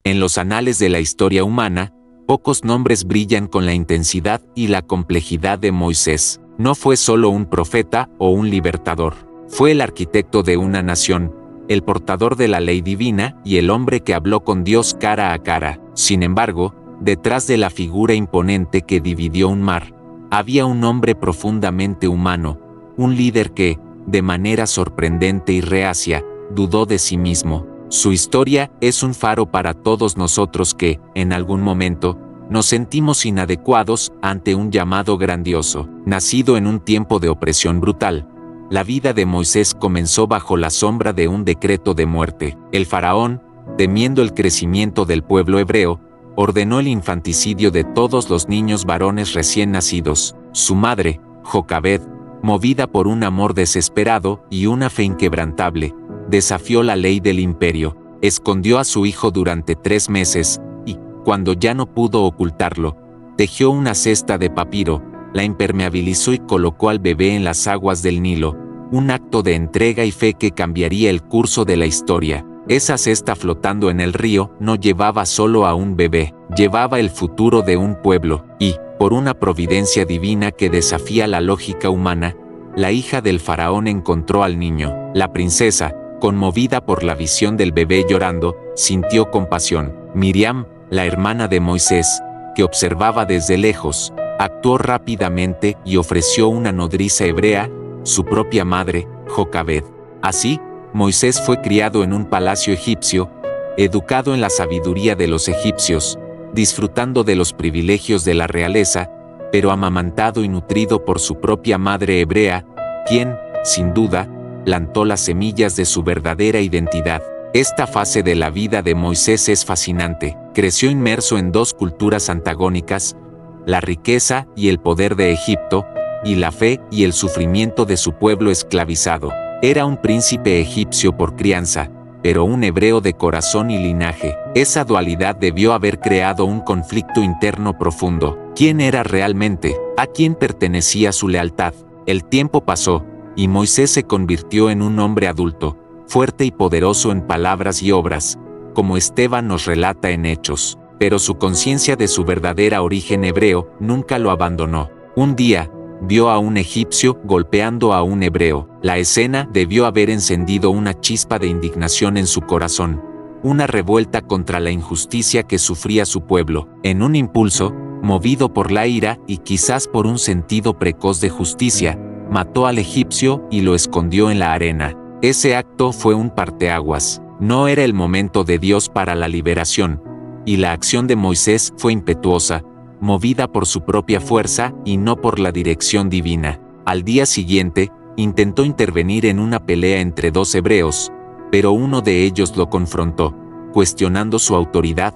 En los anales de la historia humana, pocos nombres brillan con la intensidad y la complejidad de Moisés. No fue solo un profeta o un libertador. Fue el arquitecto de una nación, el portador de la ley divina y el hombre que habló con Dios cara a cara. Sin embargo, detrás de la figura imponente que dividió un mar, había un hombre profundamente humano, un líder que, de manera sorprendente y reacia, dudó de sí mismo. Su historia es un faro para todos nosotros que, en algún momento, nos sentimos inadecuados ante un llamado grandioso. Nacido en un tiempo de opresión brutal, la vida de Moisés comenzó bajo la sombra de un decreto de muerte. El faraón, temiendo el crecimiento del pueblo hebreo, ordenó el infanticidio de todos los niños varones recién nacidos. Su madre, Jocabed, movida por un amor desesperado y una fe inquebrantable, desafió la ley del imperio, escondió a su hijo durante 3 meses y, cuando ya no pudo ocultarlo, tejió una cesta de papiro, la impermeabilizó y colocó al bebé en las aguas del Nilo, un acto de entrega y fe que cambiaría el curso de la historia. Esa cesta flotando en el río no llevaba solo a un bebé, llevaba el futuro de un pueblo, y, por una providencia divina que desafía la lógica humana, la hija del faraón encontró al niño. La princesa, conmovida por la visión del bebé llorando, sintió compasión. Miriam, la hermana de Moisés, que observaba desde lejos, actuó rápidamente y ofreció una nodriza hebrea, su propia madre, Jocabed. Así, Moisés fue criado en un palacio egipcio, educado en la sabiduría de los egipcios, disfrutando de los privilegios de la realeza, pero amamantado y nutrido por su propia madre hebrea, quien, sin duda, plantó las semillas de su verdadera identidad. Esta fase de la vida de Moisés es fascinante. Creció inmerso en 2 culturas antagónicas, la riqueza y el poder de Egipto, y la fe y el sufrimiento de su pueblo esclavizado. Era un príncipe egipcio por crianza, pero un hebreo de corazón y linaje. Esa dualidad debió haber creado un conflicto interno profundo. ¿Quién era realmente? ¿A quién pertenecía su lealtad? El tiempo pasó, y Moisés se convirtió en un hombre adulto, fuerte y poderoso en palabras y obras, como Esteban nos relata en Hechos. Pero su conciencia de su verdadera origen hebreo nunca lo abandonó. Un día, vio a un egipcio golpeando a un hebreo. La escena debió haber encendido una chispa de indignación en su corazón, una revuelta contra la injusticia que sufría su pueblo. En un impulso, movido por la ira y quizás por un sentido precoz de justicia, mató al egipcio y lo escondió en la arena. Ese acto fue un parteaguas. No era el momento de Dios para la liberación, y la acción de Moisés fue impetuosa, movida por su propia fuerza y no por la dirección divina. Al día siguiente, intentó intervenir en una pelea entre 2 hebreos, pero uno de ellos lo confrontó, cuestionando su autoridad.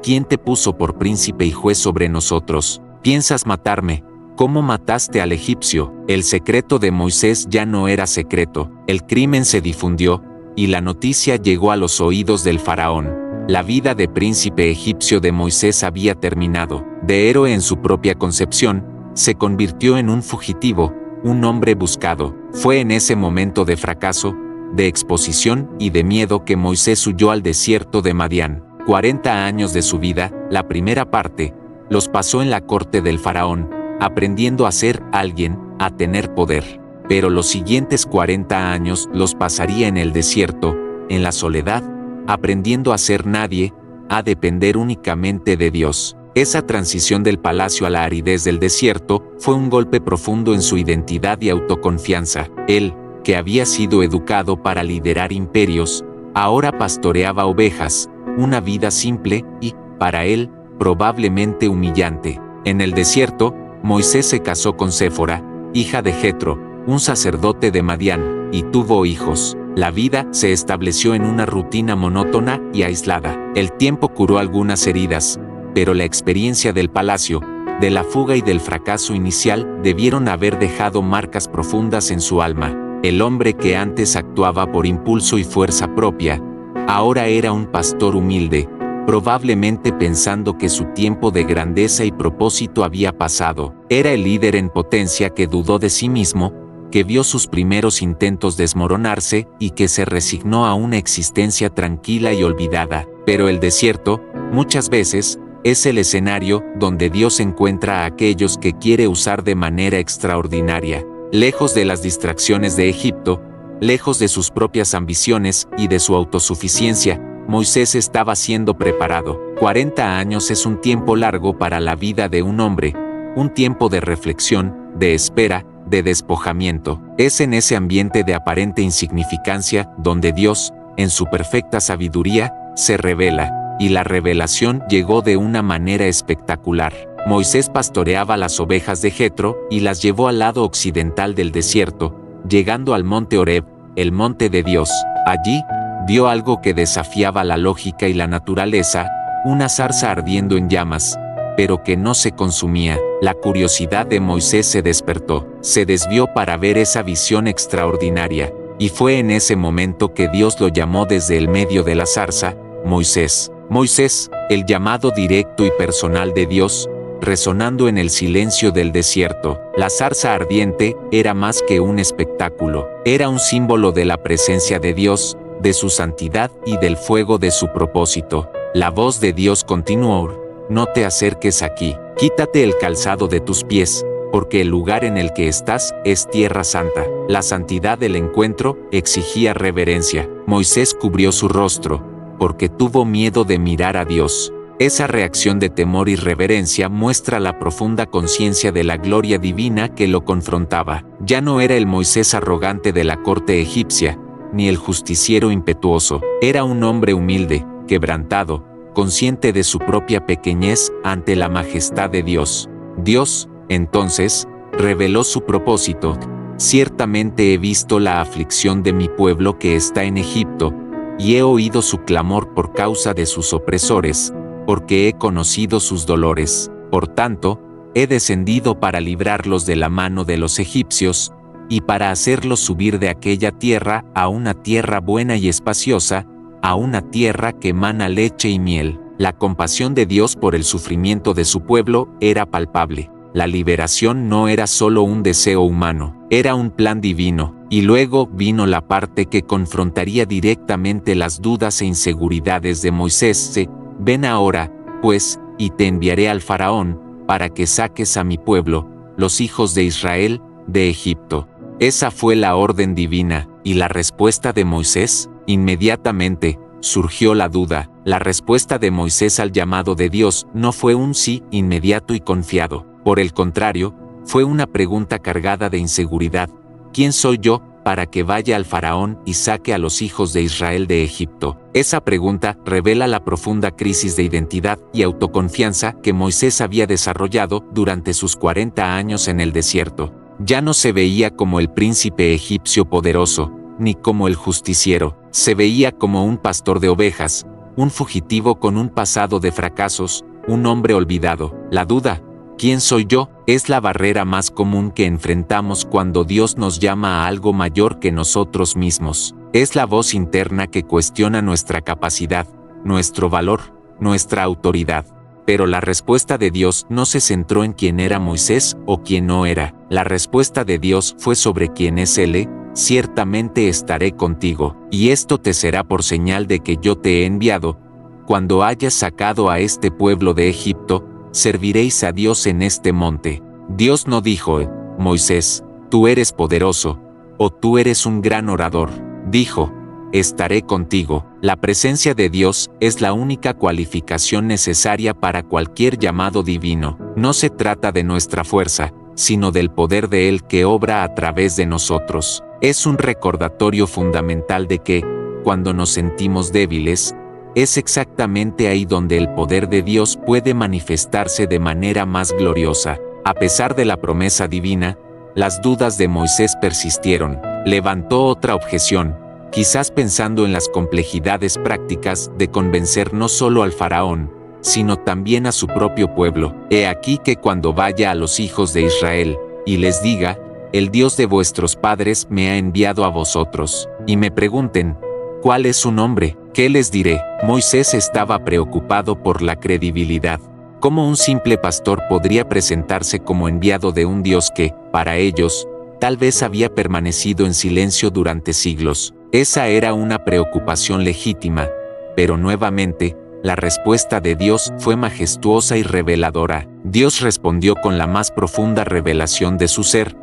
¿Quién te puso por príncipe y juez sobre nosotros? ¿Piensas matarme? ¿Cómo mataste al egipcio? El secreto de Moisés ya no era secreto. El crimen se difundió, y la noticia llegó a los oídos del faraón. La vida de príncipe egipcio de Moisés había terminado. De héroe en su propia concepción, se convirtió en un fugitivo, un hombre buscado. Fue en ese momento de fracaso, de exposición y de miedo que Moisés huyó al desierto de Madián. 40 años de su vida, la primera parte, los pasó en la corte del faraón, aprendiendo a ser alguien, a tener poder. Pero los siguientes 40 años los pasaría en el desierto, en la soledad, aprendiendo a ser nadie, a depender únicamente de Dios. Esa transición del palacio a la aridez del desierto fue un golpe profundo en su identidad y autoconfianza. Él, que había sido educado para liderar imperios, ahora pastoreaba ovejas, una vida simple y, para él, probablemente humillante. En el desierto, Moisés se casó con Séfora, hija de Jetro, un sacerdote de Madián, y tuvo hijos. La vida se estableció en una rutina monótona y aislada. El tiempo curó algunas heridas, pero la experiencia del palacio, de la fuga y del fracaso inicial debieron haber dejado marcas profundas en su alma. El hombre que antes actuaba por impulso y fuerza propia, ahora era un pastor humilde, probablemente pensando que su tiempo de grandeza y propósito había pasado. Era el líder en potencia que dudó de sí mismo, que vio sus primeros intentos desmoronarse y que se resignó a una existencia tranquila y olvidada. Pero el desierto, Muchas veces, es el escenario donde Dios encuentra a aquellos que quiere usar de manera extraordinaria. Lejos de las distracciones de Egipto, lejos de sus propias ambiciones y de su autosuficiencia, Moisés estaba siendo preparado. 40 años es un tiempo largo para la vida de un hombre, un tiempo de reflexión, de espera, de despojamiento. Es en ese ambiente de aparente insignificancia donde Dios, en su perfecta sabiduría, se revela. Y la revelación llegó de una manera espectacular. Moisés pastoreaba las ovejas de Jetro y las llevó al lado occidental del desierto, llegando al monte Horeb, el monte de Dios. Allí, vio algo que desafiaba la lógica y la naturaleza, una zarza ardiendo en llamas, pero que no se consumía. La curiosidad de Moisés se despertó, se desvió para ver esa visión extraordinaria, y fue en ese momento que Dios lo llamó desde el medio de la zarza, Moisés. Moisés, el llamado directo y personal de Dios, resonando en el silencio del desierto. La zarza ardiente era más que un espectáculo, era un símbolo de la presencia de Dios, de su santidad y del fuego de su propósito. La voz de Dios continuó: no te acerques aquí, quítate el calzado de tus pies, porque el lugar en el que estás es tierra santa. La santidad del encuentro exigía reverencia. Moisés cubrió su rostro, porque tuvo miedo de mirar a Dios. Esa reacción de temor y reverencia muestra la profunda conciencia de la gloria divina que lo confrontaba. Ya no era el Moisés arrogante de la corte egipcia, ni el justiciero impetuoso. Era un hombre humilde, quebrantado, consciente de su propia pequeñez ante la majestad de Dios. Dios, entonces, reveló su propósito. Ciertamente he visto la aflicción de mi pueblo que está en Egipto, y he oído su clamor por causa de sus opresores, porque he conocido sus dolores. Por tanto, he descendido para librarlos de la mano de los egipcios, y para hacerlos subir de aquella tierra a una tierra buena y espaciosa, a una tierra que emana leche y miel. La compasión de Dios por el sufrimiento de su pueblo era palpable. La liberación no era solo un deseo humano, era un plan divino. Y luego vino la parte que confrontaría directamente las dudas e inseguridades de Moisés. Ven ahora, pues, y te enviaré al faraón, para que saques a mi pueblo, los hijos de Israel, de Egipto. Esa fue la orden divina, y la respuesta de Moisés. Inmediatamente, surgió la duda. La respuesta de Moisés al llamado de Dios no fue un sí inmediato y confiado. Por el contrario, fue una pregunta cargada de inseguridad. ¿Quién soy yo para que vaya al faraón y saque a los hijos de Israel de Egipto? Esa pregunta revela la profunda crisis de identidad y autoconfianza que Moisés había desarrollado durante sus 40 años en el desierto. Ya no se veía como el príncipe egipcio poderoso, ni como el justiciero. Se veía como un pastor de ovejas, un fugitivo con un pasado de fracasos, un hombre olvidado. La duda, ¿quién soy yo?, es la barrera más común que enfrentamos cuando Dios nos llama a algo mayor que nosotros mismos. Es la voz interna que cuestiona nuestra capacidad, nuestro valor, nuestra autoridad. Pero la respuesta de Dios no se centró en quién era Moisés o quién no era. La respuesta de Dios fue sobre quién es Él. Ciertamente estaré contigo, y esto te será por señal de que yo te he enviado. Cuando hayas sacado a este pueblo de Egipto, serviréis a Dios en este monte. Dios no dijo: Moisés, tú eres poderoso, o tú eres un gran orador. Dijo: estaré contigo. La presencia de Dios es la única cualificación necesaria para cualquier llamado divino. No se trata de nuestra fuerza, sino del poder de Él que obra a través de nosotros. Es un recordatorio fundamental de que, cuando nos sentimos débiles, es exactamente ahí donde el poder de Dios puede manifestarse de manera más gloriosa. A pesar de la promesa divina, las dudas de Moisés persistieron. Levantó otra objeción, quizás pensando en las complejidades prácticas de convencer no solo al faraón, sino también a su propio pueblo. He aquí que cuando vaya a los hijos de Israel, y les diga: el Dios de vuestros padres me ha enviado a vosotros, y me pregunten: ¿cuál es su nombre? ¿Qué les diré? Moisés estaba preocupado por la credibilidad. ¿Cómo un simple pastor podría presentarse como enviado de un Dios que, para ellos, tal vez había permanecido en silencio durante siglos? Esa era una preocupación legítima, pero nuevamente, la respuesta de Dios fue majestuosa y reveladora. Dios respondió con la más profunda revelación de su ser: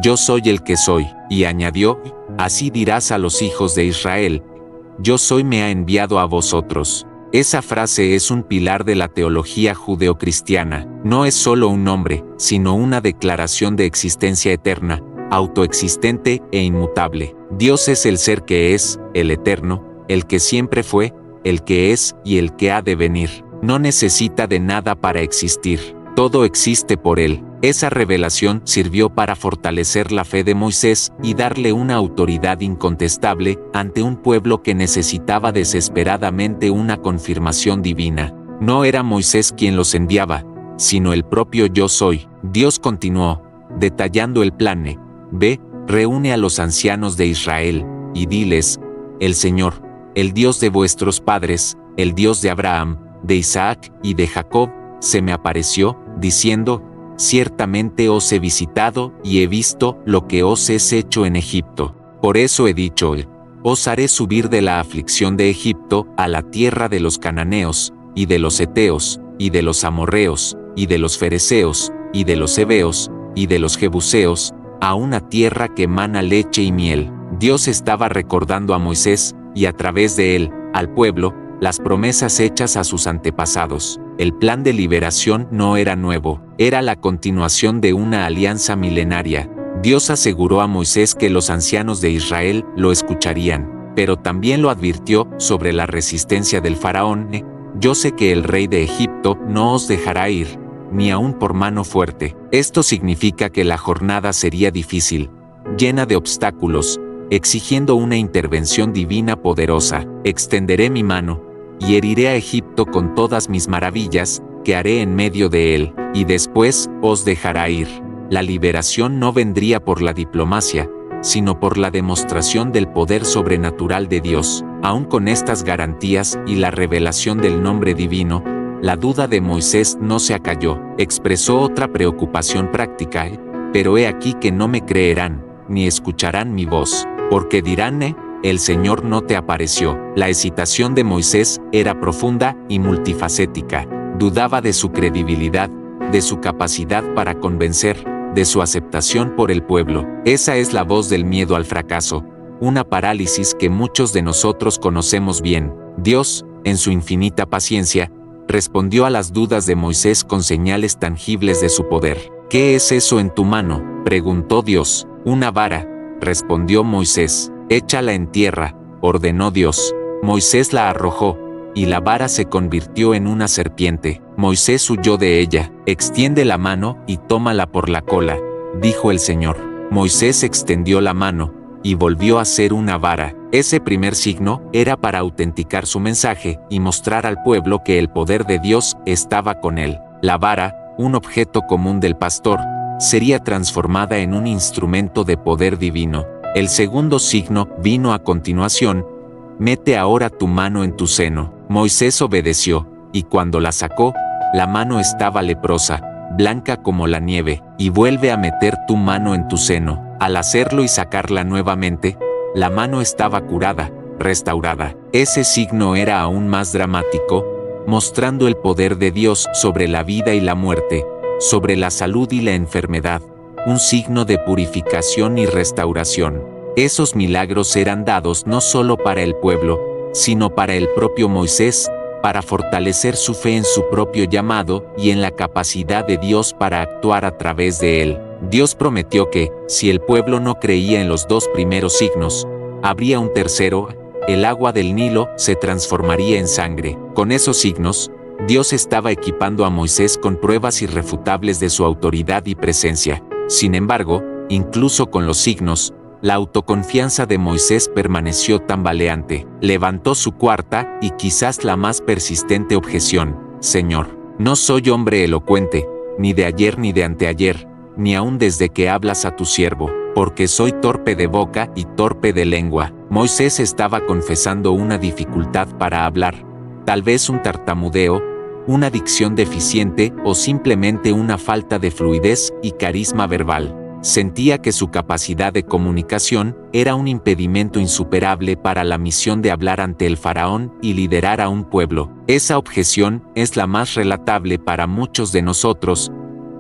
Yo soy el que soy. Y añadió: Así dirás a los hijos de Israel: Yo soy me ha enviado a vosotros. Esa frase es un pilar de la teología judeocristiana. No es solo un nombre, sino una declaración de existencia eterna, autoexistente e inmutable. Dios es el ser que es, el eterno, el que siempre fue, el que es y el que ha de venir. No necesita de nada para existir. Todo existe por Él. Esa revelación sirvió para fortalecer la fe de Moisés y darle una autoridad incontestable ante un pueblo que necesitaba desesperadamente una confirmación divina. No era Moisés quien los enviaba, sino el propio Yo Soy. Dios continuó, detallando el plan: Ve, reúne a los ancianos de Israel, y diles: El Señor, el Dios de vuestros padres, el Dios de Abraham, de Isaac y de Jacob, se me apareció, diciendo: Ciertamente os he visitado y he visto lo que os es hecho en Egipto. Por eso he dicho: Os haré subir de la aflicción de Egipto a la tierra de los cananeos, y de los heteos, y de los amorreos, y de los fereceos, y de los heveos, y de los jebuseos, a una tierra que mana leche y miel. Dios estaba recordando a Moisés, y a través de él, al pueblo, las promesas hechas a sus antepasados. El plan de liberación no era nuevo, era la continuación de una alianza milenaria. Dios aseguró a Moisés que los ancianos de Israel lo escucharían, pero también lo advirtió sobre la resistencia del faraón: Yo sé que el rey de Egipto no os dejará ir, ni aun por mano fuerte. Esto significa que la jornada sería difícil, llena de obstáculos, exigiendo una intervención divina poderosa. Extenderé mi mano, y heriré a Egipto con todas mis maravillas, que haré en medio de él, y después os dejará ir. La liberación no vendría por la diplomacia, sino por la demostración del poder sobrenatural de Dios. Aún con estas garantías y la revelación del nombre divino, la duda de Moisés no se acalló. Expresó otra preocupación práctica: Pero he aquí que no me creerán, ni escucharán mi voz, porque dirán: El Señor no te apareció. La hesitación de Moisés era profunda y multifacética. Dudaba de su credibilidad, de su capacidad para convencer, de su aceptación por el pueblo. Esa es la voz del miedo al fracaso, una parálisis que muchos de nosotros conocemos bien. Dios, en su infinita paciencia, respondió a las dudas de Moisés con señales tangibles de su poder. ¿Qué es eso en tu mano?, preguntó Dios. Una vara, respondió Moisés. Échala en tierra, ordenó Dios. Moisés la arrojó, y la vara se convirtió en una serpiente. Moisés huyó de ella. Extiende la mano y tómala por la cola, dijo el Señor. Moisés extendió la mano, y volvió a ser una vara. Ese primer signo era para autenticar su mensaje y mostrar al pueblo que el poder de Dios estaba con él. La vara, un objeto común del pastor, sería transformada en un instrumento de poder divino. El segundo signo vino a continuación: Mete ahora tu mano en tu seno. Moisés obedeció, y cuando la sacó, la mano estaba leprosa, blanca como la nieve. Y vuelve a meter tu mano en tu seno. Al hacerlo y sacarla nuevamente, la mano estaba curada, restaurada. Ese signo era aún más dramático, mostrando el poder de Dios sobre la vida y la muerte, sobre la salud y la enfermedad, un signo de purificación y restauración. Esos milagros eran dados no solo para el pueblo, sino para el propio Moisés, para fortalecer su fe en su propio llamado y en la capacidad de Dios para actuar a través de él. Dios prometió que, si el pueblo no creía en los dos primeros signos, habría un tercero: el agua del Nilo se transformaría en sangre. Con esos signos, Dios estaba equipando a Moisés con pruebas irrefutables de su autoridad y presencia. Sin embargo, incluso con los signos, la autoconfianza de Moisés permaneció tambaleante. Levantó su cuarta y quizás la más persistente objeción: Señor, no soy hombre elocuente, ni de ayer ni de anteayer, ni aun desde que hablas a tu siervo, porque soy torpe de boca y torpe de lengua. Moisés estaba confesando una dificultad para hablar, tal vez un tartamudeo, una dicción deficiente o simplemente una falta de fluidez y carisma verbal. Sentía que su capacidad de comunicación era un impedimento insuperable para la misión de hablar ante el faraón y liderar a un pueblo. Esa objeción es la más relatable para muchos de nosotros,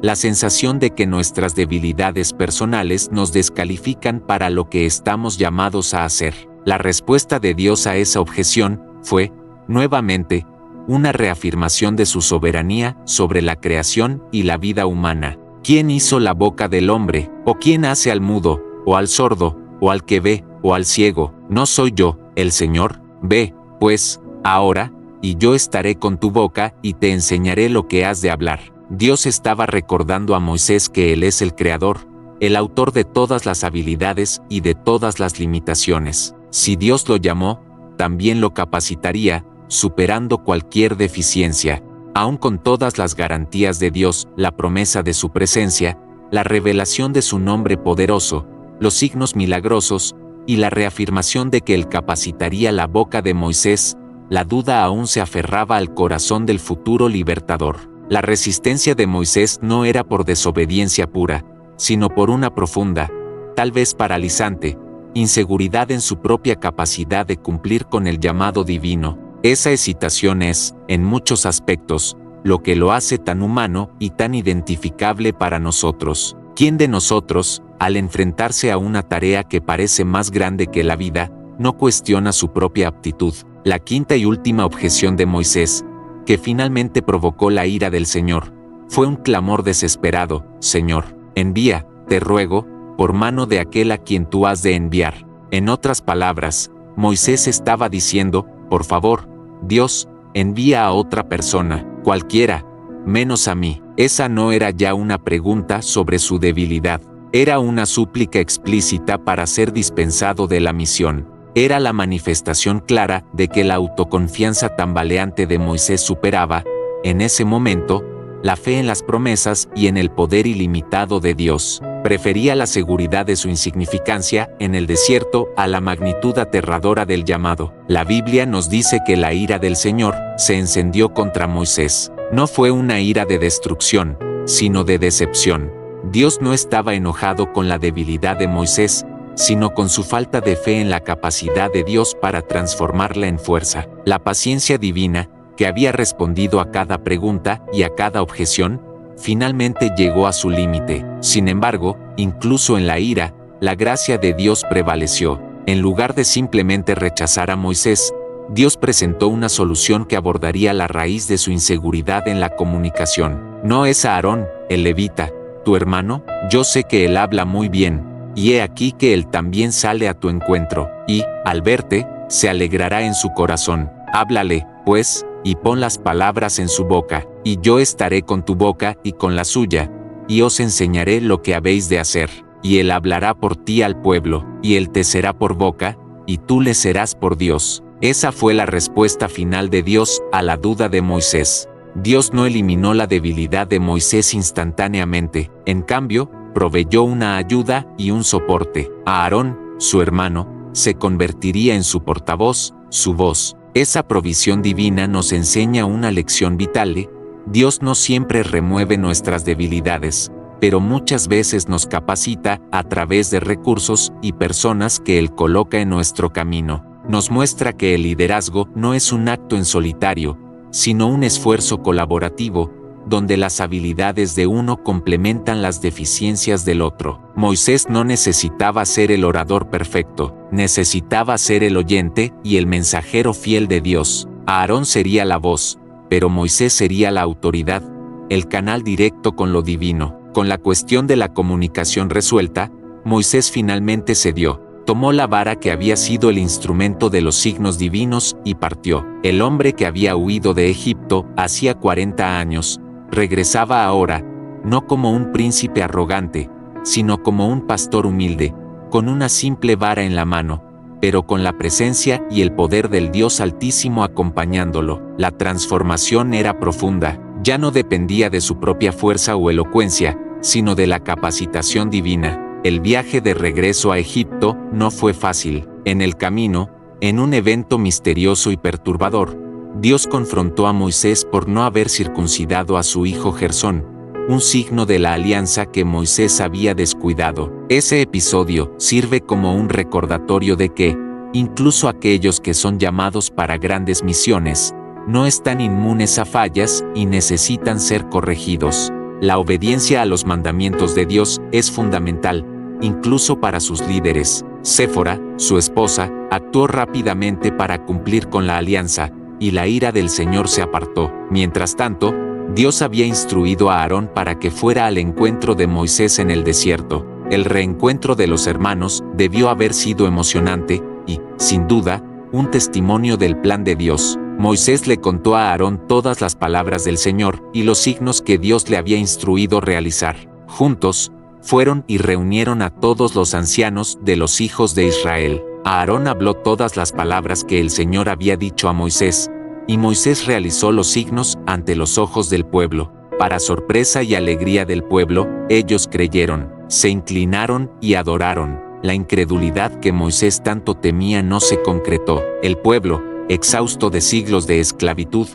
la sensación de que nuestras debilidades personales nos descalifican para lo que estamos llamados a hacer. La respuesta de Dios a esa objeción fue, nuevamente, una reafirmación de su soberanía sobre la creación y la vida humana. ¿Quién hizo la boca del hombre? ¿O quién hace al mudo, o al sordo, o al que ve, o al ciego? ¿No soy yo, el Señor? Ve, pues, ahora, y yo estaré con tu boca y te enseñaré lo que has de hablar. Dios estaba recordando a Moisés que Él es el Creador, el autor de todas las habilidades y de todas las limitaciones. Si Dios lo llamó, también lo capacitaría, superando cualquier deficiencia. Aun con todas las garantías de Dios, la promesa de su presencia, la revelación de su nombre poderoso, los signos milagrosos y la reafirmación de que Él capacitaría la boca de Moisés, la duda aún se aferraba al corazón del futuro libertador. La resistencia de Moisés no era por desobediencia pura, sino por una profunda, tal vez paralizante, inseguridad en su propia capacidad de cumplir con el llamado divino. Esa hesitación es, en muchos aspectos, lo que lo hace tan humano y tan identificable para nosotros. ¿Quién de nosotros, al enfrentarse a una tarea que parece más grande que la vida, no cuestiona su propia aptitud? La quinta y última objeción de Moisés, que finalmente provocó la ira del Señor, fue un clamor desesperado: Señor, envía, te ruego, por mano de aquel a quien tú has de enviar. En otras palabras, Moisés estaba diciendo: por favor, Dios, envía a otra persona, cualquiera, menos a mí. Esa no era ya una pregunta sobre su debilidad, era una súplica explícita para ser dispensado de la misión. Era la manifestación clara de que la autoconfianza tambaleante de Moisés superaba, en ese momento, la fe en las promesas y en el poder ilimitado de Dios. Prefería la seguridad de su insignificancia en el desierto a la magnitud aterradora del llamado. La Biblia nos dice que la ira del Señor se encendió contra Moisés. No fue una ira de destrucción, sino de decepción. Dios no estaba enojado con la debilidad de Moisés, sino con su falta de fe en la capacidad de Dios para transformarla en fuerza. La paciencia divina, que había respondido a cada pregunta y a cada objeción, finalmente llegó a su límite. Sin embargo, incluso en la ira, la gracia de Dios prevaleció. En lugar de simplemente rechazar a Moisés, Dios presentó una solución que abordaría la raíz de su inseguridad en la comunicación. ¿No es Aarón, el levita, tu hermano? Yo sé que él habla muy bien, y he aquí que él también sale a tu encuentro, y, al verte, se alegrará en su corazón. Háblale, pues, y pon las palabras en su boca, y yo estaré con tu boca y con la suya, y os enseñaré lo que habéis de hacer. Y él hablará por ti al pueblo, y él te será por boca, y tú le serás por Dios. Esa fue la respuesta final de Dios a la duda de Moisés. Dios no eliminó la debilidad de Moisés instantáneamente, en cambio, proveyó una ayuda y un soporte. Aarón, su hermano, se convertiría en su portavoz, su voz. Esa provisión divina nos enseña una lección vital. Dios no siempre remueve nuestras debilidades, pero muchas veces nos capacita a través de recursos y personas que Él coloca en nuestro camino. Nos muestra que el liderazgo no es un acto en solitario, sino un esfuerzo colaborativo, donde las habilidades de uno complementan las deficiencias del otro. Moisés no necesitaba ser el orador perfecto, necesitaba ser el oyente y el mensajero fiel de Dios. Aarón sería la voz, pero Moisés sería la autoridad, el canal directo con lo divino. Con la cuestión de la comunicación resuelta, Moisés finalmente cedió. Tomó la vara que había sido el instrumento de los signos divinos y partió. El hombre que había huido de Egipto hacía 40 años, regresaba ahora, no como un príncipe arrogante, sino como un pastor humilde, con una simple vara en la mano, pero con la presencia y el poder del Dios Altísimo acompañándolo. La transformación era profunda, ya no dependía de su propia fuerza o elocuencia, sino de la capacitación divina. El viaje de regreso a Egipto no fue fácil. En el camino, en un evento misterioso y perturbador, Dios confrontó a Moisés por no haber circuncidado a su hijo Gersón, un signo de la alianza que Moisés había descuidado. Ese episodio sirve como un recordatorio de que, incluso aquellos que son llamados para grandes misiones, no están inmunes a fallas y necesitan ser corregidos. La obediencia a los mandamientos de Dios es fundamental, incluso para sus líderes. Séfora, su esposa, actuó rápidamente para cumplir con la alianza, y la ira del Señor se apartó. Mientras tanto, Dios había instruido a Aarón para que fuera al encuentro de Moisés en el desierto. El reencuentro de los hermanos debió haber sido emocionante y, sin duda, un testimonio del plan de Dios. Moisés le contó a Aarón todas las palabras del Señor y los signos que Dios le había instruido realizar. Juntos, fueron y reunieron a todos los ancianos de los hijos de Israel. Aarón habló todas las palabras que el Señor había dicho a Moisés, y Moisés realizó los signos ante los ojos del pueblo. Para sorpresa y alegría del pueblo, ellos creyeron, se inclinaron y adoraron. La incredulidad que Moisés tanto temía no se concretó. El pueblo, exhausto de siglos de esclavitud,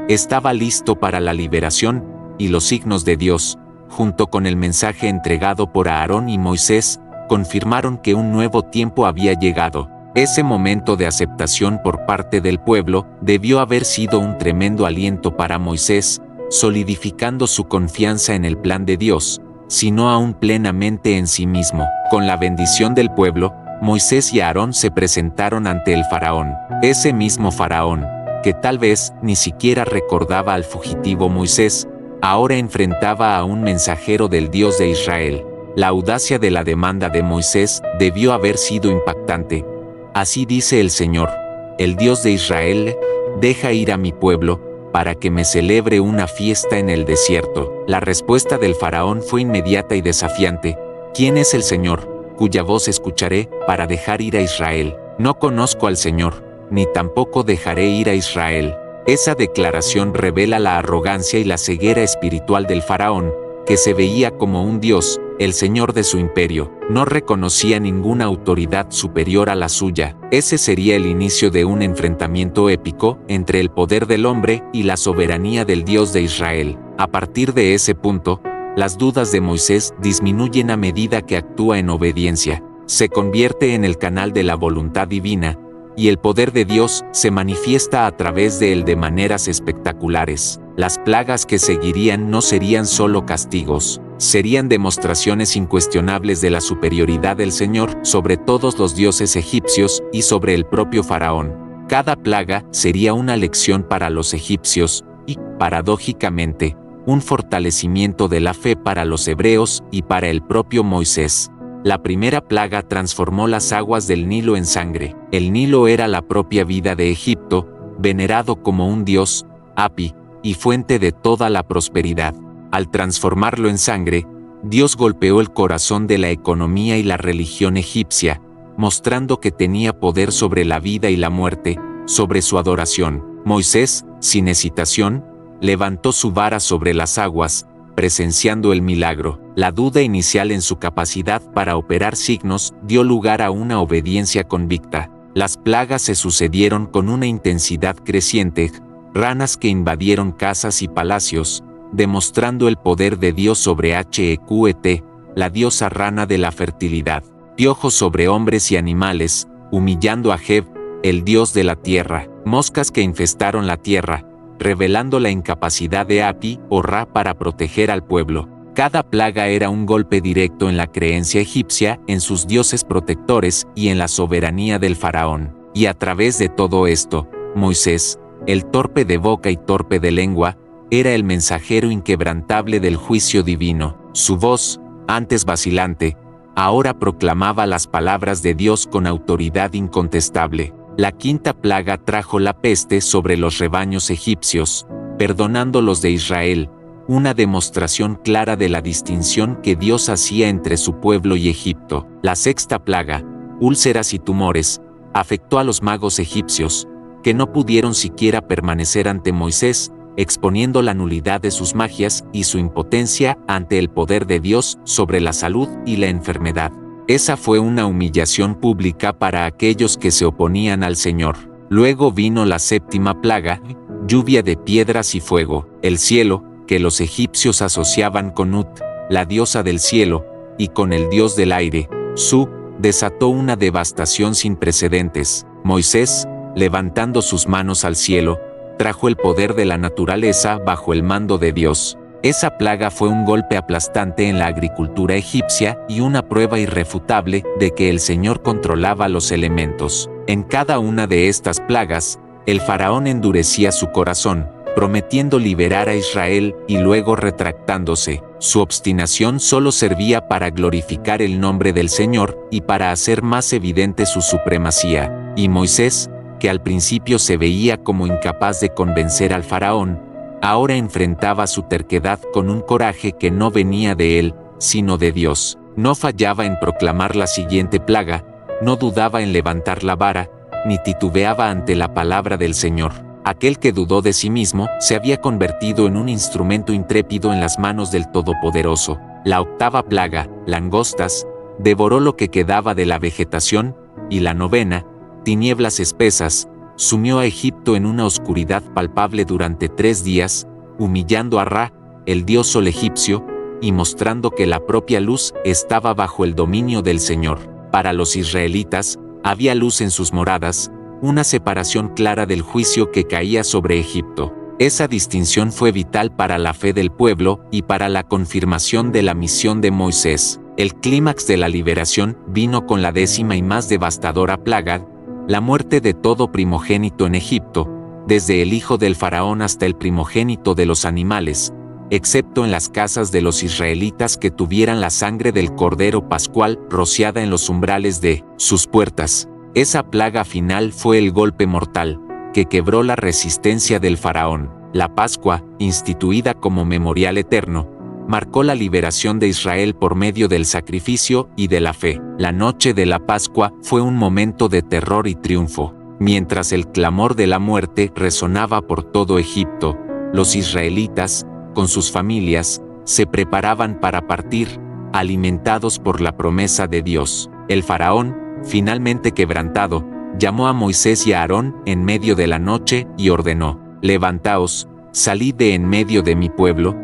estaba listo para la liberación, y los signos de Dios, junto con el mensaje entregado por Aarón y Moisés, confirmaron que un nuevo tiempo había llegado. Ese momento de aceptación por parte del pueblo debió haber sido un tremendo aliento para Moisés, solidificando su confianza en el plan de Dios, sino aún plenamente en sí mismo. Con la bendición del pueblo, Moisés y Aarón se presentaron ante el faraón. Ese mismo faraón, que tal vez ni siquiera recordaba al fugitivo Moisés, ahora enfrentaba a un mensajero del Dios de Israel. La audacia de la demanda de Moisés debió haber sido impactante. Así dice el Señor, el Dios de Israel, deja ir a mi pueblo, para que me celebre una fiesta en el desierto. La respuesta del faraón fue inmediata y desafiante. ¿Quién es el Señor, cuya voz escucharé, para dejar ir a Israel? No conozco al Señor, ni tampoco dejaré ir a Israel. Esa declaración revela la arrogancia y la ceguera espiritual del faraón, que se veía como un dios, el señor de su imperio. No reconocía ninguna autoridad superior a la suya. Ese sería el inicio de un enfrentamiento épico entre el poder del hombre y la soberanía del Dios de Israel. A partir de ese punto, las dudas de Moisés disminuyen a medida que actúa en obediencia. Se convierte en el canal de la voluntad divina, y el poder de Dios se manifiesta a través de él de maneras espectaculares. Las plagas que seguirían no serían solo castigos, serían demostraciones incuestionables de la superioridad del Señor sobre todos los dioses egipcios y sobre el propio faraón. Cada plaga sería una lección para los egipcios y, paradójicamente, un fortalecimiento de la fe para los hebreos y para el propio Moisés. La primera plaga transformó las aguas del Nilo en sangre. El Nilo era la propia vida de Egipto, venerado como un dios, Hapi, y fuente de toda la prosperidad. Al transformarlo en sangre, Dios golpeó el corazón de la economía y la religión egipcia, mostrando que tenía poder sobre la vida y la muerte, sobre su adoración. Moisés, sin hesitación, levantó su vara sobre las aguas, presenciando el milagro. La duda inicial en su capacidad para operar signos dio lugar a una obediencia convicta. Las plagas se sucedieron con una intensidad creciente, ranas que invadieron casas y palacios, demostrando el poder de Dios sobre Heqet, la diosa rana de la fertilidad. Piojos sobre hombres y animales, humillando a Geb, el dios de la tierra. Moscas que infestaron la tierra, revelando la incapacidad de Hapi o Ra para proteger al pueblo. Cada plaga era un golpe directo en la creencia egipcia, en sus dioses protectores y en la soberanía del faraón. Y a través de todo esto, Moisés, el torpe de boca y torpe de lengua, era el mensajero inquebrantable del juicio divino. Su voz, antes vacilante, ahora proclamaba las palabras de Dios con autoridad incontestable. La quinta plaga trajo la peste sobre los rebaños egipcios, perdonando los de Israel, una demostración clara de la distinción que Dios hacía entre su pueblo y Egipto. La sexta plaga, úlceras y tumores, afectó a los magos egipcios, que no pudieron siquiera permanecer ante Moisés, exponiendo la nulidad de sus magias y su impotencia ante el poder de Dios sobre la salud y la enfermedad. Esa fue una humillación pública para aquellos que se oponían al Señor. Luego vino la séptima plaga, lluvia de piedras y fuego. El cielo, que los egipcios asociaban con Nut, la diosa del cielo, y con el dios del aire, Su, desató una devastación sin precedentes. Moisés, levantando sus manos al cielo, trajo el poder de la naturaleza bajo el mando de Dios. Esa plaga fue un golpe aplastante en la agricultura egipcia y una prueba irrefutable de que el Señor controlaba los elementos. En cada una de estas plagas, el faraón endurecía su corazón, prometiendo liberar a Israel y luego retractándose. Su obstinación solo servía para glorificar el nombre del Señor y para hacer más evidente su supremacía. Y Moisés, que al principio se veía como incapaz de convencer al faraón, ahora enfrentaba su terquedad con un coraje que no venía de él, sino de Dios. No fallaba en proclamar la siguiente plaga, no dudaba en levantar la vara, ni titubeaba ante la palabra del Señor. Aquel que dudó de sí mismo se había convertido en un instrumento intrépido en las manos del Todopoderoso. La octava plaga, langostas, devoró lo que quedaba de la vegetación, y la novena, tinieblas espesas, sumió a Egipto en una oscuridad palpable durante 3 días, humillando a Ra, el dios sol egipcio, y mostrando que la propia luz estaba bajo el dominio del Señor. Para los israelitas, había luz en sus moradas, una separación clara del juicio que caía sobre Egipto. Esa distinción fue vital para la fe del pueblo y para la confirmación de la misión de Moisés. El clímax de la liberación vino con la 10ª y más devastadora plaga, la muerte de todo primogénito en Egipto, desde el hijo del faraón hasta el primogénito de los animales, excepto en las casas de los israelitas que tuvieran la sangre del cordero pascual rociada en los umbrales de sus puertas. Esa plaga final fue el golpe mortal, que quebró la resistencia del faraón. La Pascua, instituida como memorial eterno, marcó la liberación de Israel por medio del sacrificio y de la fe. La noche de la Pascua fue un momento de terror y triunfo. Mientras el clamor de la muerte resonaba por todo Egipto, los israelitas, con sus familias, se preparaban para partir, alimentados por la promesa de Dios. El faraón, finalmente quebrantado, llamó a Moisés y a Aarón en medio de la noche y ordenó: «Levantaos, salid de en medio de mi pueblo,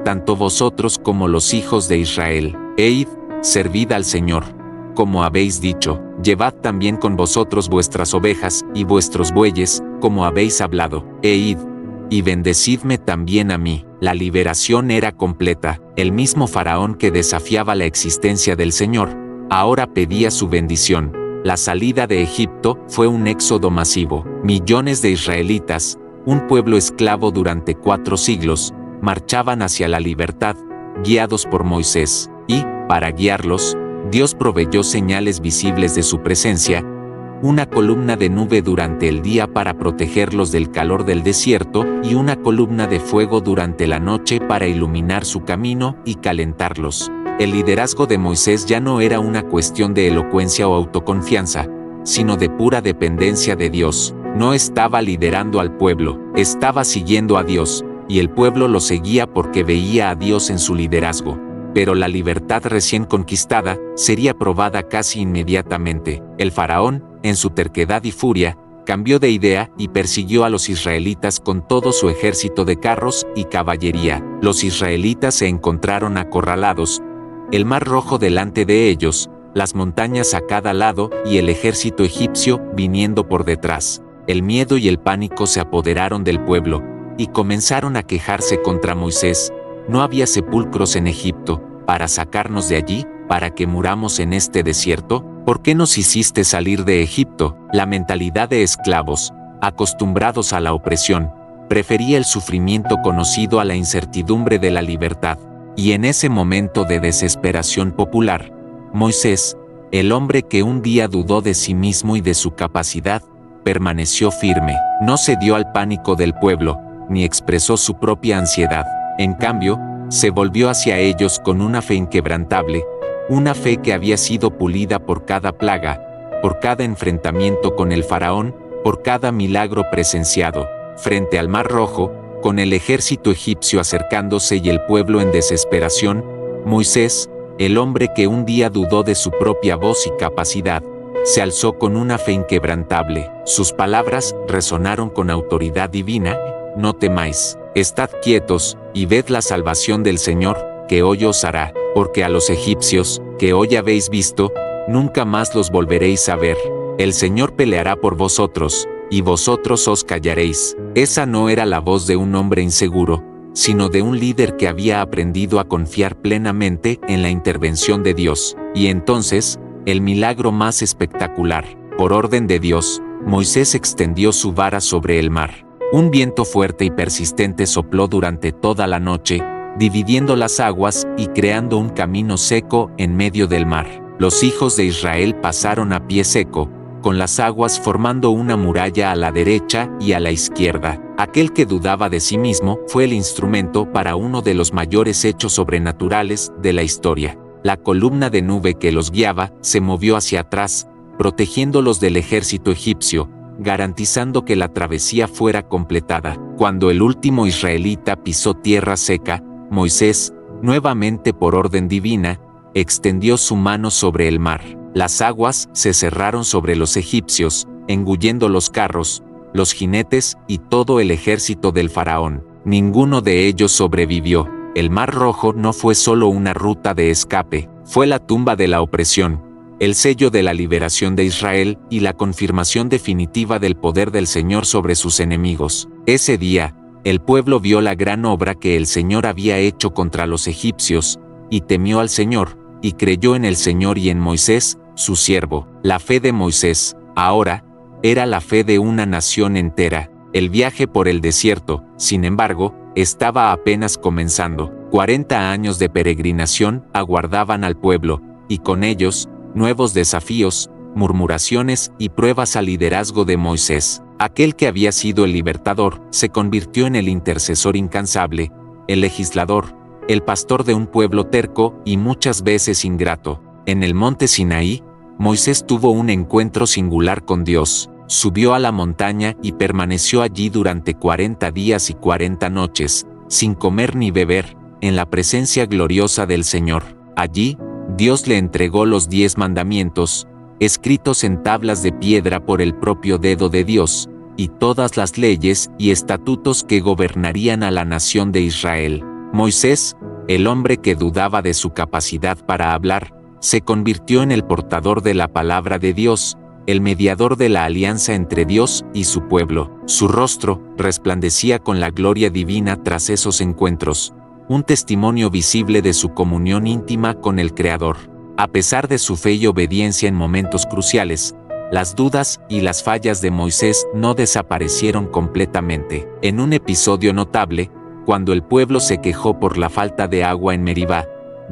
tanto vosotros como los hijos de Israel, e id, servid al Señor, como habéis dicho, llevad también con vosotros vuestras ovejas y vuestros bueyes, como habéis hablado, e id, y bendecidme también a mí». La liberación era completa. El mismo faraón que desafiaba la existencia del Señor, ahora pedía su bendición. La salida de Egipto fue un éxodo masivo. Millones de israelitas, un pueblo esclavo durante 4 siglos, marchaban hacia la libertad, guiados por Moisés, y, para guiarlos, Dios proveyó señales visibles de su presencia, una columna de nube durante el día para protegerlos del calor del desierto y una columna de fuego durante la noche para iluminar su camino y calentarlos. El liderazgo de Moisés ya no era una cuestión de elocuencia o autoconfianza, sino de pura dependencia de Dios. No estaba liderando al pueblo, estaba siguiendo a Dios, y el pueblo lo seguía porque veía a Dios en su liderazgo. Pero la libertad recién conquistada sería probada casi inmediatamente. El faraón, en su terquedad y furia, cambió de idea y persiguió a los israelitas con todo su ejército de carros y caballería. Los israelitas se encontraron acorralados, el mar rojo delante de ellos, las montañas a cada lado y el ejército egipcio viniendo por detrás. El miedo y el pánico se apoderaron del pueblo, y comenzaron a quejarse contra Moisés. ¿No había sepulcros en Egipto, para sacarnos de allí, para que muramos en este desierto? ¿Por qué nos hiciste salir de Egipto? La mentalidad de esclavos, acostumbrados a la opresión, prefería el sufrimiento conocido a la incertidumbre de la libertad. Y en ese momento de desesperación popular, Moisés, el hombre que un día dudó de sí mismo y de su capacidad, permaneció firme. No cedió al pánico del pueblo, ni expresó su propia ansiedad. En cambio, se volvió hacia ellos con una fe inquebrantable, una fe que había sido pulida por cada plaga, por cada enfrentamiento con el faraón, por cada milagro presenciado. Frente al Mar Rojo, con el ejército egipcio acercándose y el pueblo en desesperación, Moisés, el hombre que un día dudó de su propia voz y capacidad, se alzó con una fe inquebrantable. Sus palabras resonaron con autoridad divina: «No temáis, Estad quietos, y ved la salvación del Señor, que hoy os hará, porque a los egipcios, que hoy habéis visto, nunca más los volveréis a ver. El Señor peleará por vosotros, y vosotros os callaréis. Esa no era la voz de un hombre inseguro, sino de un líder que había aprendido a confiar plenamente en la intervención de Dios. Y entonces, el milagro más espectacular. Por orden de Dios, Moisés extendió su vara sobre el mar. Un viento fuerte y persistente sopló durante toda la noche, dividiendo las aguas y creando un camino seco en medio del mar. Los hijos de Israel pasaron a pie seco, con las aguas formando una muralla a la derecha y a la izquierda. Aquel que dudaba de sí mismo fue el instrumento para uno de los mayores hechos sobrenaturales de la historia. La columna de nube que los guiaba se movió hacia atrás, protegiéndolos del ejército egipcio, garantizando que la travesía fuera completada. Cuando el último israelita pisó tierra seca, Moisés, nuevamente por orden divina, extendió su mano sobre el mar. Las aguas se cerraron sobre los egipcios, engullendo los carros, los jinetes y todo el ejército del faraón. Ninguno de ellos sobrevivió. El Mar Rojo no fue solo una ruta de escape, fue la tumba de la opresión, el sello de la liberación de Israel y la confirmación definitiva del poder del Señor sobre sus enemigos. Ese día, el pueblo vio la gran obra que el Señor había hecho contra los egipcios, y temió al Señor, y creyó en el Señor y en Moisés, su siervo. La fe de Moisés, ahora, era la fe de una nación entera. El viaje por el desierto, sin embargo, estaba apenas comenzando. 40 años de peregrinación aguardaban al pueblo, y con ellos, nuevos desafíos, murmuraciones y pruebas al liderazgo de Moisés. Aquel que había sido el libertador se convirtió en el intercesor incansable, el legislador, el pastor de un pueblo terco y muchas veces ingrato. En el monte Sinaí, Moisés tuvo un encuentro singular con Dios. Subió a la montaña y permaneció allí durante 40 días y 40 noches, sin comer ni beber, en la presencia gloriosa del Señor. Allí, Dios le entregó los 10 mandamientos, escritos en tablas de piedra por el propio dedo de Dios, y todas las leyes y estatutos que gobernarían a la nación de Israel. Moisés, el hombre que dudaba de su capacidad para hablar, se convirtió en el portador de la palabra de Dios, el mediador de la alianza entre Dios y su pueblo. Su rostro resplandecía con la gloria divina tras esos encuentros, un testimonio visible de su comunión íntima con el Creador. A pesar de su fe y obediencia en momentos cruciales, las dudas y las fallas de Moisés no desaparecieron completamente. En un episodio notable, cuando el pueblo se quejó por la falta de agua en Meribá,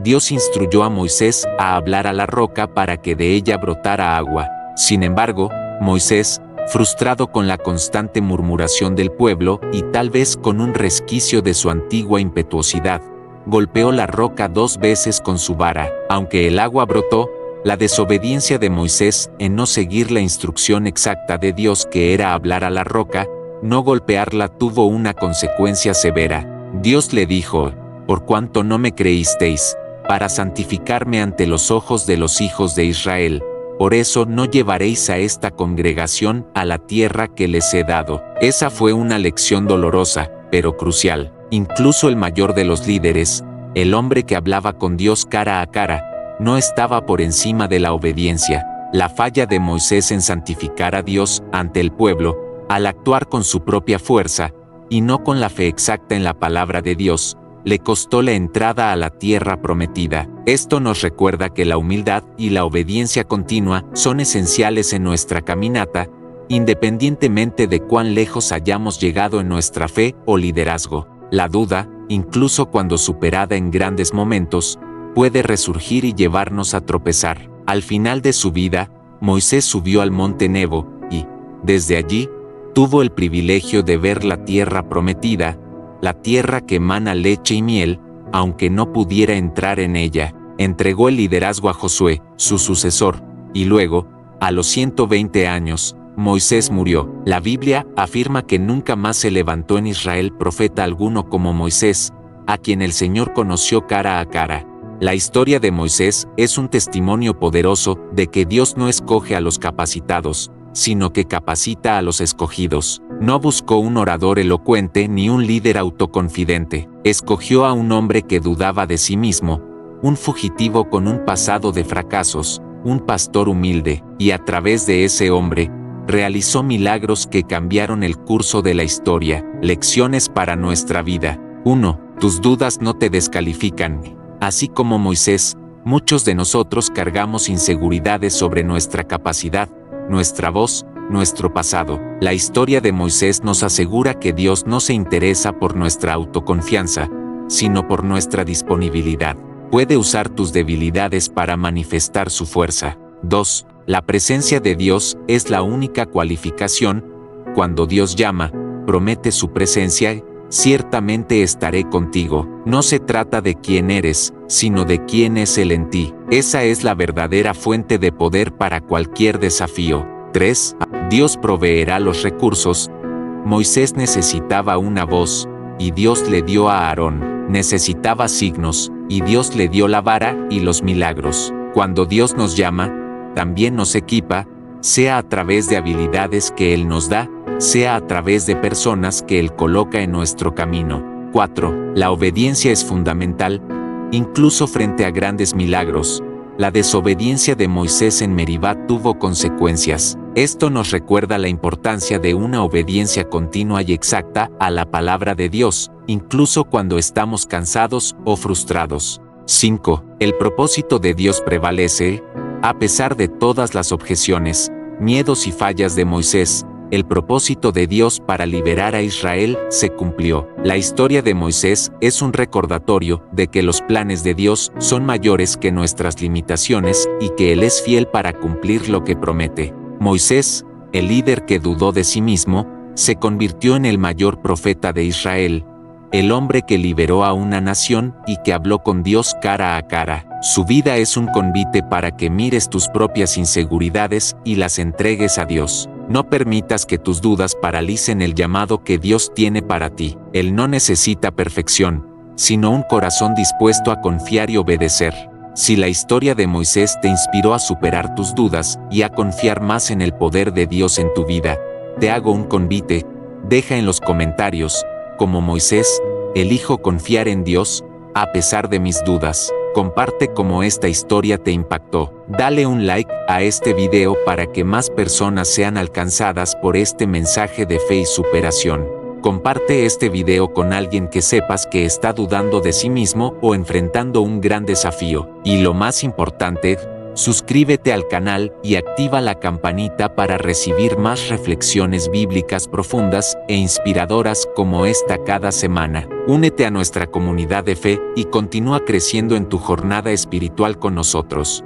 Dios instruyó a Moisés a hablar a la roca para que de ella brotara agua. Sin embargo, Moisés, frustrado con la constante murmuración del pueblo y tal vez con un resquicio de su antigua impetuosidad, golpeó la roca 2 veces con su vara. Aunque el agua brotó, la desobediencia de Moisés en no seguir la instrucción exacta de Dios, que era hablar a la roca, no golpearla, tuvo una consecuencia severa. Dios le dijo: «Por cuanto no me creísteis, para santificarme ante los ojos de los hijos de Israel, por eso no llevaréis a esta congregación a la tierra que les he dado». Esa fue una lección dolorosa, pero crucial. Incluso el mayor de los líderes, el hombre que hablaba con Dios cara a cara, no estaba por encima de la obediencia. La falla de Moisés en santificar a Dios ante el pueblo, al actuar con su propia fuerza, y no con la fe exacta en la palabra de Dios, le costó la entrada a la tierra prometida. Esto nos recuerda que la humildad y la obediencia continua son esenciales en nuestra caminata, independientemente de cuán lejos hayamos llegado en nuestra fe o liderazgo. La duda, incluso cuando superada en grandes momentos, puede resurgir y llevarnos a tropezar. Al final de su vida, Moisés subió al monte Nebo y, desde allí, tuvo el privilegio de ver la tierra prometida, la tierra que emana leche y miel, aunque no pudiera entrar en ella. Entregó el liderazgo a Josué, su sucesor, y luego, a los 120 años, Moisés murió. La Biblia afirma que nunca más se levantó en Israel profeta alguno como Moisés, a quien el Señor conoció cara a cara. La historia de Moisés es un testimonio poderoso de que Dios no escoge a los capacitados, sino que capacita a los escogidos. No buscó un orador elocuente ni un líder autoconfidente. Escogió a un hombre que dudaba de sí mismo, un fugitivo con un pasado de fracasos, un pastor humilde, y a través de ese hombre, realizó milagros que cambiaron el curso de la historia. Lecciones para nuestra vida. 1. Tus dudas no te descalifican. Así como Moisés, muchos de nosotros cargamos inseguridades sobre nuestra capacidad, nuestra voz, nuestro pasado. La historia de Moisés nos asegura que Dios no se interesa por nuestra autoconfianza, sino por nuestra disponibilidad. Puede usar tus debilidades para manifestar su fuerza. 2. La presencia de Dios es la única cualificación. Cuando Dios llama, promete su presencia, ciertamente estaré contigo. No se trata de quién eres, sino de quién es Él en ti. Esa es la verdadera fuente de poder para cualquier desafío. 3. Dios proveerá los recursos. Moisés necesitaba una voz, y Dios le dio a Aarón. Necesitaba signos, y Dios le dio la vara y los milagros. Cuando Dios nos llama, también nos equipa, sea a través de habilidades que Él nos da, sea a través de personas que Él coloca en nuestro camino. 4. La obediencia es fundamental, incluso frente a grandes milagros. La desobediencia de Moisés en Meribá tuvo consecuencias. Esto nos recuerda la importancia de una obediencia continua y exacta a la palabra de Dios, incluso cuando estamos cansados o frustrados. 5. El propósito de Dios prevalece. A pesar de todas las objeciones, miedos y fallas de Moisés, el propósito de Dios para liberar a Israel se cumplió. La historia de Moisés es un recordatorio de que los planes de Dios son mayores que nuestras limitaciones y que Él es fiel para cumplir lo que promete. Moisés, el líder que dudó de sí mismo, se convirtió en el mayor profeta de Israel, el hombre que liberó a una nación y que habló con Dios cara a cara. Su vida es un convite para que mires tus propias inseguridades y las entregues a Dios. No permitas que tus dudas paralicen el llamado que Dios tiene para ti. Él no necesita perfección, sino un corazón dispuesto a confiar y obedecer. Si la historia de Moisés te inspiró a superar tus dudas y a confiar más en el poder de Dios en tu vida, te hago un convite. Deja en los comentarios: como Moisés, elijo confiar en Dios, a pesar de mis dudas. Comparte cómo esta historia te impactó. Dale un like a este video para que más personas sean alcanzadas por este mensaje de fe y superación. Comparte este video con alguien que sepas que está dudando de sí mismo o enfrentando un gran desafío. Y lo más importante, suscríbete al canal y activa la campanita para recibir más reflexiones bíblicas profundas e inspiradoras como esta cada semana. Únete a nuestra comunidad de fe y continúa creciendo en tu jornada espiritual con nosotros.